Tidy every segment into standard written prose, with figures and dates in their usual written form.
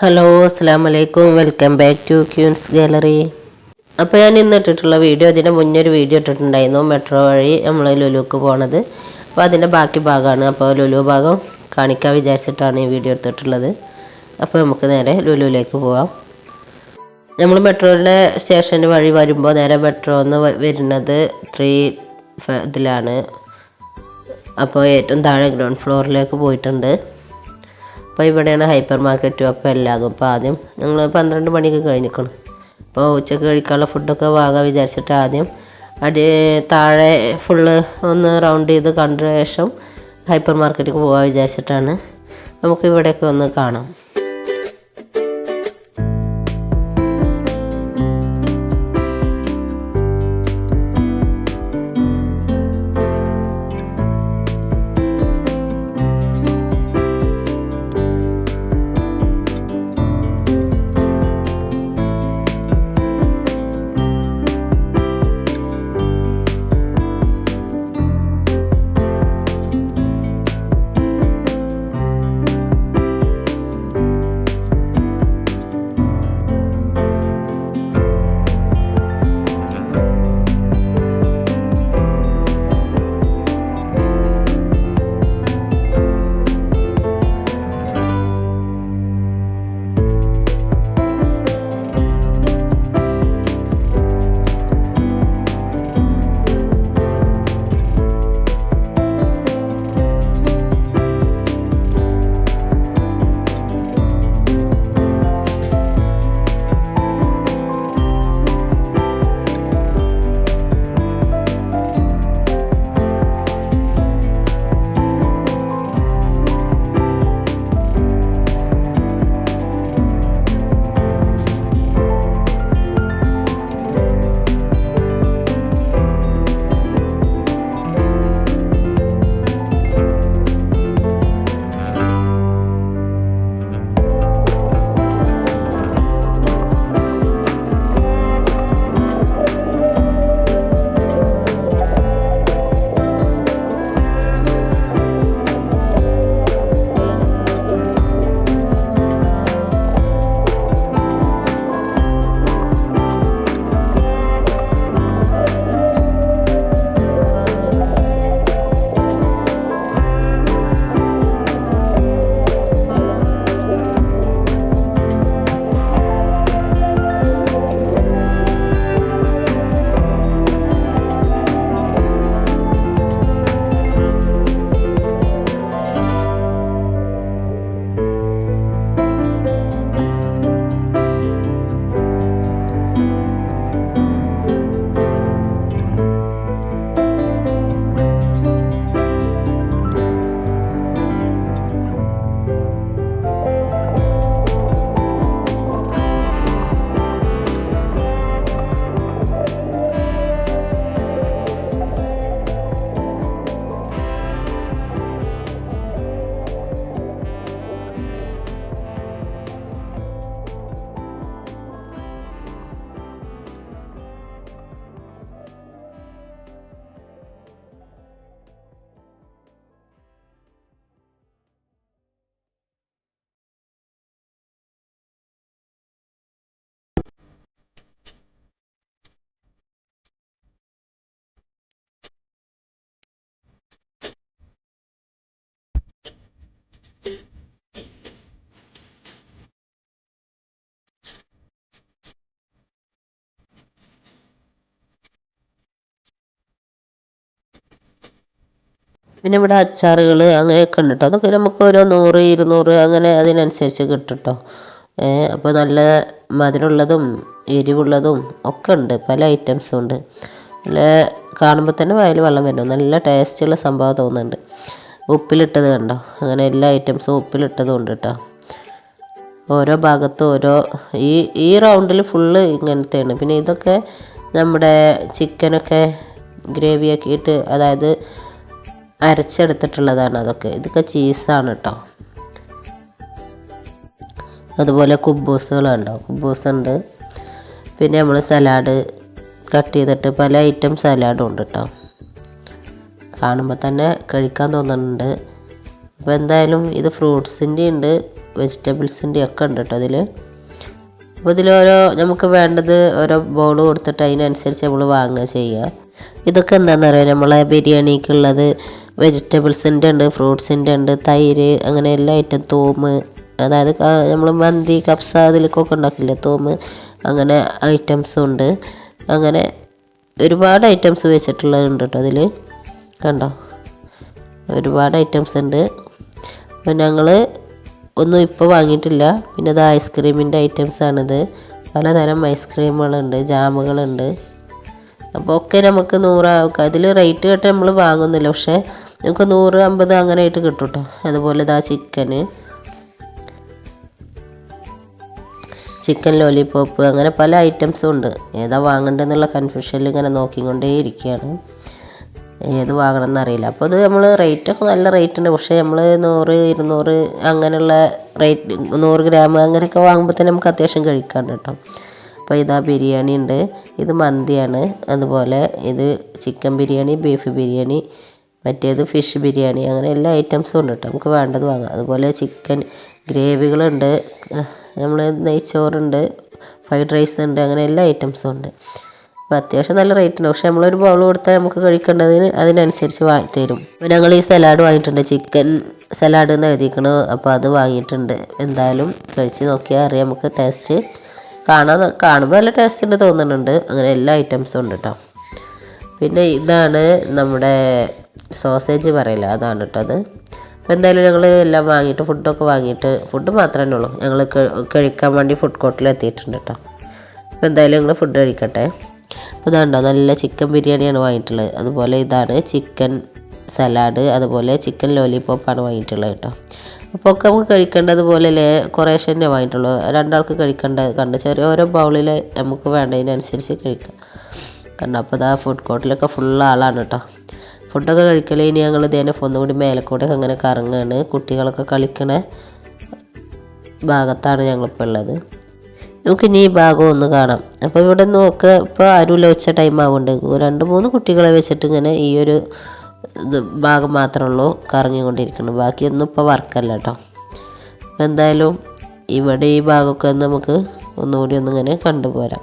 Hello അസ്സലാമു അലൈക്കും. Welcome back to queens gallery. അപ്പോൾ ഞാൻ ഇന്ന് ഇട്ടിട്ടുള്ള വീഡിയോ, ഇതിൻ്റെ മുന്നേ ഒരു വീഡിയോ ഇട്ടിട്ടുണ്ടായിരുന്നു, മെട്രോ വഴി നമ്മൾ ലുലുക്ക് പോണത്. അപ്പോൾ അതിൻ്റെ ബാക്കി ഭാഗമാണ്. അപ്പോൾ ലുലു ഭാഗം കാണിക്കാൻ വിചാരിച്ചിട്ടാണ് ഈ വീഡിയോ എടുത്തിട്ടുള്ളത്. അപ്പോൾ നമുക്ക് നേരെ ലുലുവിലേക്ക് പോവാം. നമ്മൾ മെട്രോയുടെ സ്റ്റേഷന് വഴി വരുമ്പോൾ നേരെ മെട്രോ എന്ന് വരുന്നത് 3 ഇതിലാണ്. അപ്പോൾ ഏറ്റവും താഴെ ഗ്രൗണ്ട് ഫ്ലോറിലേക്ക് പോയിട്ടുണ്ട്. അപ്പോൾ ഇവിടെയാണ് ഹൈപ്പർ മാർക്കറ്റും അപ്പോൾ എല്ലാതും. അപ്പോൾ ആദ്യം ഞങ്ങൾ 12 മണിക്ക് കഴിഞ്ഞിരിക്കണം. അപ്പോൾ ഉച്ചക്ക് കഴിക്കാനുള്ള ഫുഡൊക്കെ വാങ്ങാൻ വിചാരിച്ചിട്ട് ആദ്യം താഴെ ഫുള്ള് ഒന്ന് റൗണ്ട് ചെയ്ത് കണ്ട ശേഷം ഹൈപ്പർ മാർക്കറ്റിൽ പോകാൻ വിചാരിച്ചിട്ടാണ്. നമുക്ക് ഇവിടെയൊക്കെ ഒന്ന് കാണാം. പിന്നെ ഇവിടെ അച്ചാറുകൾ അങ്ങനെയൊക്കെ ഉണ്ട് കേട്ടോ. അതൊക്കെ നമുക്ക് ഓരോ 100, 200 അങ്ങനെ അതിനനുസരിച്ച് കിട്ടും കേട്ടോ. അപ്പോൾ നല്ല മധുരമുള്ളതും എരിവുള്ളതും ഒക്കെ ഉണ്ട്, പല ഐറ്റംസും ഉണ്ട്. നല്ല കാണുമ്പോൾ തന്നെ വായിൽ വെള്ളം വരുന്നു. നല്ല ടേസ്റ്റുള്ള സംഭവം തോന്നുന്നുണ്ട്. ഉപ്പിലിട്ടത് കണ്ടോ, അങ്ങനെ എല്ലാ ഐറ്റംസും ഉപ്പിലിട്ടതും ഉണ്ട് കേട്ടോ. ഓരോ ഭാഗത്തും ഓരോ ഈ റൗണ്ടിൽ ഫുള്ള് ഇങ്ങനത്തെയാണ്. പിന്നെ ഇതൊക്കെ നമ്മുടെ ചിക്കനൊക്കെ ഗ്രേവിയാക്കിയിട്ട്, അതായത് അരച്ചെടുത്തിട്ടുള്ളതാണ് അതൊക്കെ. ഇതൊക്കെ ചീസാണ് കേട്ടോ. അതുപോലെ കുബൂസുകളുണ്ടോ, കുബൂസ് ഉണ്ട്. പിന്നെ നമ്മൾ സലാഡ് കട്ട് ചെയ്തിട്ട് പല ഐറ്റം സലാഡും ഉണ്ട് കേട്ടോ. കാണുമ്പോൾ തന്നെ കഴിക്കാൻ തോന്നുന്നുണ്ട്. അപ്പോൾ എന്തായാലും ഇത് ഫ്രൂട്ട്സിൻ്റെ ഉണ്ട്, വെജിറ്റബിൾസിൻ്റെ ഒക്കെ ഉണ്ട് കേട്ടോ അതിൽ. അപ്പോൾ ഇതിലോരോ നമുക്ക് വേണ്ടത് ഓരോ ബൗൾ കൊടുത്തിട്ട് അതിനനുസരിച്ച് നമ്മൾ വാങ്ങുക ചെയ്യുക. ഇതൊക്കെ എന്താണെന്ന് പറയുക, നമ്മളെ ബിരിയാണിക്കുള്ളത് വെജിറ്റബിൾസിൻ്റെ ഉണ്ട്, ഫ്രൂട്ട്സിൻ്റെ ഉണ്ട്, തൈര്, അങ്ങനെ എല്ലാ ഐറ്റം, തോമ്, അതായത് നമ്മൾ മന്തി കപ്സ അതിലേക്കൊക്കെ ഉണ്ടാക്കില്ലേ തോമ്, അങ്ങനെ ഐറ്റംസും ഉണ്ട്. അങ്ങനെ ഒരുപാട് ഐറ്റംസ് വെച്ചിട്ടുള്ളതുണ്ട് കേട്ടോ അതിൽ, കണ്ടോ, ഒരുപാട് ഐറ്റംസ് ഉണ്ട്. അപ്പോൾ ഞങ്ങൾ ഒന്നും ഇപ്പോൾ വാങ്ങിയിട്ടില്ല. പിന്നെ ഇത് ഐസ്ക്രീമിൻ്റെ ഐറ്റംസാണിത്, പലതരം ഐസ്ക്രീമുകളുണ്ട്, ജാമുകളുണ്ട്. അപ്പോൾ ഒക്കെ നമുക്ക് 100 അതിൽ റേറ്റ് കേട്ട് നമ്മൾ വാങ്ങുന്നില്ല, പക്ഷേ നമുക്ക് 150 അങ്ങനെ ആയിട്ട് കിട്ടും കേട്ടോ. അതുപോലെ ഇതാ ചിക്കൻ ലോലിപോപ്പ്, അങ്ങനെ പല ഐറ്റംസും ഉണ്ട്. ഏതാ വാങ്ങേണ്ടതെന്നുള്ള കൺഫ്യൂഷനിൽ ഇങ്ങനെ നോക്കിക്കൊണ്ടേ ഇരിക്കുകയാണ്, ഏത് വാങ്ങണം എന്നറിയില്ല. അപ്പോൾ അത് നമ്മൾ റേറ്റൊക്കെ നല്ല റേറ്റ് ഉണ്ട്, പക്ഷേ നമ്മൾ 100, 200 അങ്ങനെയുള്ള റേറ്റ്, 100 ഗ്രാം അങ്ങനെയൊക്കെ വാങ്ങുമ്പോൾ തന്നെ നമുക്ക് അത്യാവശ്യം കഴിക്കാണ്ട് കേട്ടോ. അപ്പോൾ ഇതാ ബിരിയാണി ഉണ്ട്, ഇത് മന്തിയാണ്, അതുപോലെ ഇത് ചിക്കൻ ബിരിയാണി, ബീഫ് ബിരിയാണി, മറ്റേത് ഫിഷ് ബിരിയാണി, അങ്ങനെ എല്ലാ ഐറ്റംസും ഉണ്ട് കേട്ടോ, നമുക്ക് വേണ്ടത് വാങ്ങാം. അതുപോലെ ചിക്കൻ ഗ്രേവികളുണ്ട്, നമ്മൾ നെയ്ച്ചോറുണ്ട്, ഫ്രൈഡ് റൈസ് ഉണ്ട്, അങ്ങനെ എല്ലാ ഐറ്റംസും ഉണ്ട്. അപ്പോൾ അത്യാവശ്യം നല്ല റേറ്റ് ഉണ്ട്, പക്ഷേ നമ്മളൊരു ബൗൾ കൊടുത്താൽ നമുക്ക് കഴിക്കേണ്ടതിന് അതിനനുസരിച്ച് വാങ്ങി തരും. അപ്പോൾ ഞങ്ങൾ ഈ സലാഡ് വാങ്ങിയിട്ടുണ്ട്, ചിക്കൻ സലാഡ് എന്ന് എഴുതിയിരിക്കണം. അപ്പോൾ അത് വാങ്ങിയിട്ടുണ്ട്. എന്തായാലും കഴിച്ച് നോക്കിയാൽ അറിയാം നമുക്ക് ടേസ്റ്റ്. കാണുമ്പോൾ നല്ല ടേസ്റ്റ് ഉണ്ട് തോന്നുന്നുണ്ട്. അങ്ങനെ എല്ലാ ഐറ്റംസും ഉണ്ട് കേട്ടോ. പിന്നെ ഇതാണ് നമ്മുടെ സോസേജ് പറയില്ല, അതാണ് കേട്ടോ അത്. അപ്പോൾ എന്തായാലും ഞങ്ങൾ എല്ലാം വാങ്ങിയിട്ട് ഫുഡൊക്കെ വാങ്ങിയിട്ട്, ഫുഡ് മാത്രമേ ഉള്ളൂ, ഞങ്ങൾ കഴിക്കാൻ വേണ്ടി ഫുഡ് കോർട്ടിൽ എത്തിയിട്ടുണ്ട് കേട്ടോ. അപ്പോൾ എന്തായാലും ഞങ്ങൾ ഫുഡ് കഴിക്കട്ടെ. അപ്പോൾ ഇതാണ്ടോ നല്ല ചിക്കൻ ബിരിയാണിയാണ് വാങ്ങിയിട്ടുള്ളത്. അതുപോലെ ഇതാണ് ചിക്കൻ സലാഡ്, അതുപോലെ ചിക്കൻ ലോലിപോപ്പാണ് വാങ്ങിയിട്ടുള്ളത് കേട്ടോ. അപ്പോൾ ഒക്കെ നമുക്ക് കഴിക്കേണ്ടതുപോലെ കുറേശ്ശെ തന്നെ വാങ്ങിയിട്ടുള്ളൂ, 2 ആൾക്ക് കഴിക്കേണ്ടത് കണ്ട് ചെറിയ ഓരോ ബൗളിൽ നമുക്ക് വേണ്ടതിനനുസരിച്ച് കഴിക്കാം കണ്ടോ. അപ്പോൾ ഇതാ ഫുഡ് കോർട്ടിലൊക്കെ ഫുൾ ആളാണ് കേട്ടോ. ഫുഡൊക്കെ കഴിക്കൽ ഇനി ഞങ്ങൾ ഇതേനെ ഒന്നുകൂടി മേലെക്കൂടെ അങ്ങനെ കറങ്ങുകയാണ്. കുട്ടികളൊക്കെ കളിക്കണ ഭാഗത്താണ് ഞങ്ങളിപ്പോൾ ഉള്ളത്. നമുക്കിനി ഈ ഭാഗം ഒന്ന് കാണാം. അപ്പോൾ ഇവിടെ നോക്കുക, ഇപ്പോൾ ആരുമില്ല, ഉച്ച ടൈം ആവുന്നുണ്ട്. 2-3 കുട്ടികളെ വെച്ചിട്ട് ഇങ്ങനെ ഈ ഒരു ഭാഗം മാത്രമേ ഉള്ളൂ കറങ്ങിക്കൊണ്ടിരിക്കണം, ബാക്കിയൊന്നും ഇപ്പോൾ വർക്കല്ല കേട്ടോ. അപ്പോൾ എന്തായാലും ഇവിടെ ഈ ഭാഗമൊക്കെ നമുക്ക് ഒന്നുകൂടി ഒന്നിങ്ങനെ കണ്ടുപോരാം.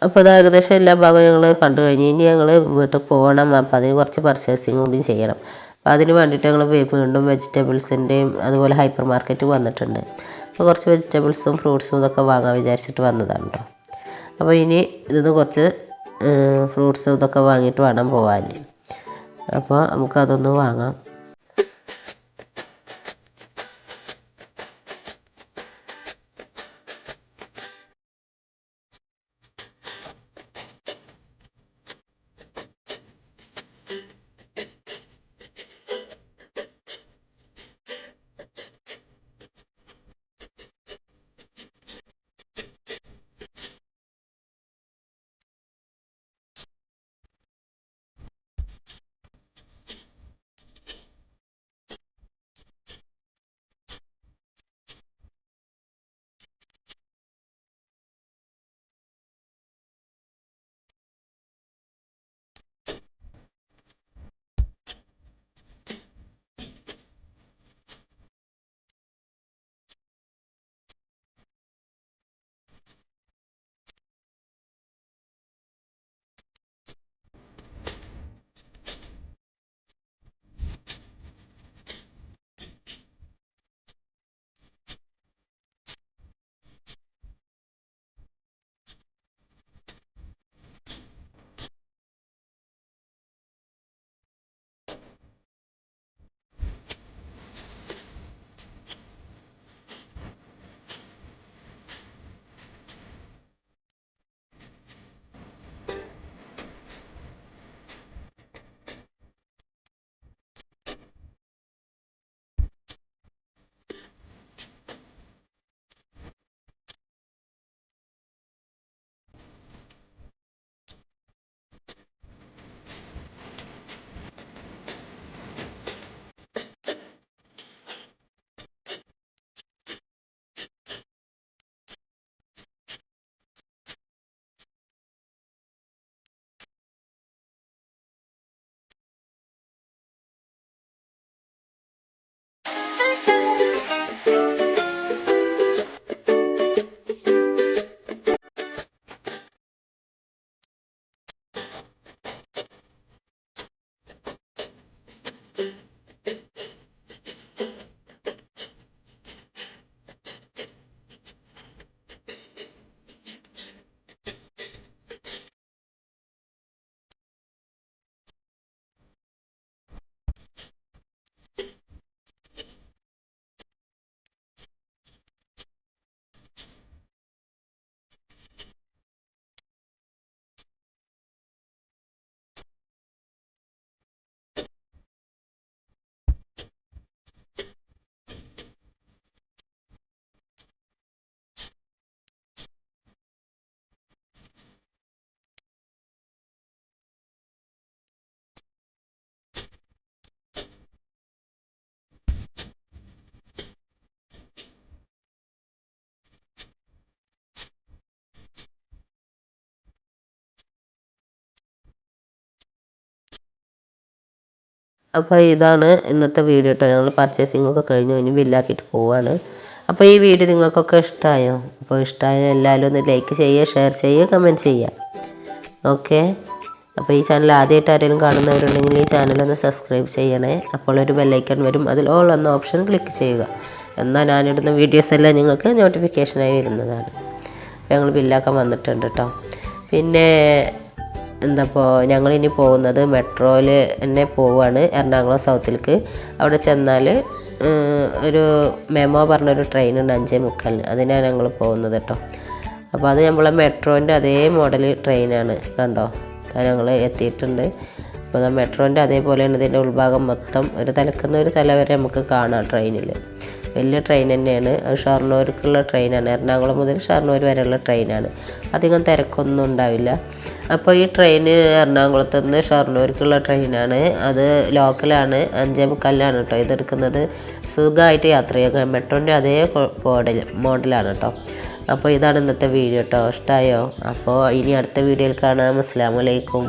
അപ്പോൾ അത് ഏകദേശം എല്ലാ ഭാഗവും ഞങ്ങൾ കണ്ടു കഴിഞ്ഞ്. ഇനി ഞങ്ങൾ വീട്ടിൽ പോകണം. അപ്പോൾ അതിന് കുറച്ച് പർച്ചേസിങ് കൂടി ചെയ്യണം. അപ്പോൾ അതിന് വേണ്ടിയിട്ട് ഞങ്ങൾ വീണ്ടും വെജിറ്റബിൾസിൻ്റെയും അതുപോലെ ഹൈപ്പർ മാർക്കറ്റ് വന്നിട്ടുണ്ട്. അപ്പോൾ കുറച്ച് വെജിറ്റബിൾസും ഫ്രൂട്ട്സും ഇതൊക്കെ വാങ്ങാൻ വിചാരിച്ചിട്ട് വന്നതാണ് കേട്ടോ. അപ്പോൾ ഇനി ഇതിന് കുറച്ച് ഫ്രൂട്ട്സും ഇതൊക്കെ വാങ്ങിയിട്ട് വേണം പോകാൻ. അപ്പോൾ നമുക്കതൊന്ന് വാങ്ങാം. അപ്പോൾ ഇതാണ് ഇന്നത്തെ വീഡിയോ കേട്ടോ. ഞങ്ങൾ പർച്ചേസിംഗ് ഒക്കെ കഴിഞ്ഞു, ഇനി ബില്ലാക്കിയിട്ട് പോവാണ്. അപ്പോൾ ഈ വീഡിയോ നിങ്ങൾക്കൊക്കെ ഇഷ്ടമായോ? അപ്പോൾ ഇഷ്ടമായ എല്ലാവരും ഒന്ന് ലൈക്ക് ചെയ്യുക, ഷെയർ ചെയ്യുക, കമൻറ്റ് ചെയ്യുക. ഓക്കെ. അപ്പോൾ ഈ ചാനൽ ആദ്യമായിട്ട് ആരെങ്കിലും കാണുന്നവരുണ്ടെങ്കിൽ ഈ ചാനലൊന്ന് സബ്സ്ക്രൈബ് ചെയ്യണേ. അപ്പോൾ ഒരു ബെല്ലൈക്കൺ വരും, അതിൽ ഓൾ എന്ന ഓപ്ഷൻ ക്ലിക്ക് ചെയ്യുക. എന്നാൽ ഞാനിടുന്ന വീഡിയോസ് എല്ലാം നിങ്ങൾക്ക് നോട്ടിഫിക്കേഷനായി വരുന്നതാണ്. ഞങ്ങൾ ബില്ലാക്കാൻ വന്നിട്ടുണ്ട് കേട്ടോ. പിന്നെ എന്താപ്പോൾ ഞങ്ങളിനി പോകുന്നത് മെട്രോയിൽ തന്നെ പോവുകയാണ്, എറണാകുളം സൗത്തിലേക്ക്. അവിടെ ചെന്നാൽ ഒരു മെമോ പറഞ്ഞൊരു ട്രെയിനുണ്ട് 5:45, അതിനാണ് ഞങ്ങൾ പോകുന്നത് കേട്ടോ. അപ്പോൾ അത് നമ്മളെ മെട്രോൻ്റെ അതേ മോഡൽ ട്രെയിനാണ്, കണ്ടോ. ഞങ്ങൾ എത്തിയിട്ടുണ്ട്. അപ്പോൾ മെട്രോൻ്റെ അതേപോലെയാണ് ഇതിൻ്റെ ഉൾഭാഗം മൊത്തം. ഒരു തലക്കുന്ന ഒരു തല വരെ നമുക്ക് കാണാം ട്രെയിനിൽ. വലിയ ട്രെയിൻ തന്നെയാണ്. അത് ഷൊർണൂർക്കുള്ള ട്രെയിനാണ്, എറണാകുളം മുതൽ ഷൊർണൂർ വരെയുള്ള ട്രെയിനാണ്. അധികം തിരക്കൊന്നും ഉണ്ടാവില്ല. അപ്പോൾ ഈ ട്രെയിൻ എറണാകുളത്ത് നിന്ന് ഷൊർണൂർക്കുള്ള ട്രെയിനാണ്. അത് ലോക്കലാണ്, 5:45 കേട്ടോ ഇതെടുക്കുന്നത്. സുഖമായിട്ട് യാത്ര ചെയ്യുക, മെട്രോൻ്റെ അതേ മോഡലാണ് കേട്ടോ. അപ്പോൾ ഇതാണ് ഇന്നത്തെ വീഡിയോ കേട്ടോ. ഇഷ്ടമായോ? അപ്പോൾ ഇനി അടുത്ത വീഡിയോയിൽ കാണാം. അസ്സലാമു അലൈക്കും.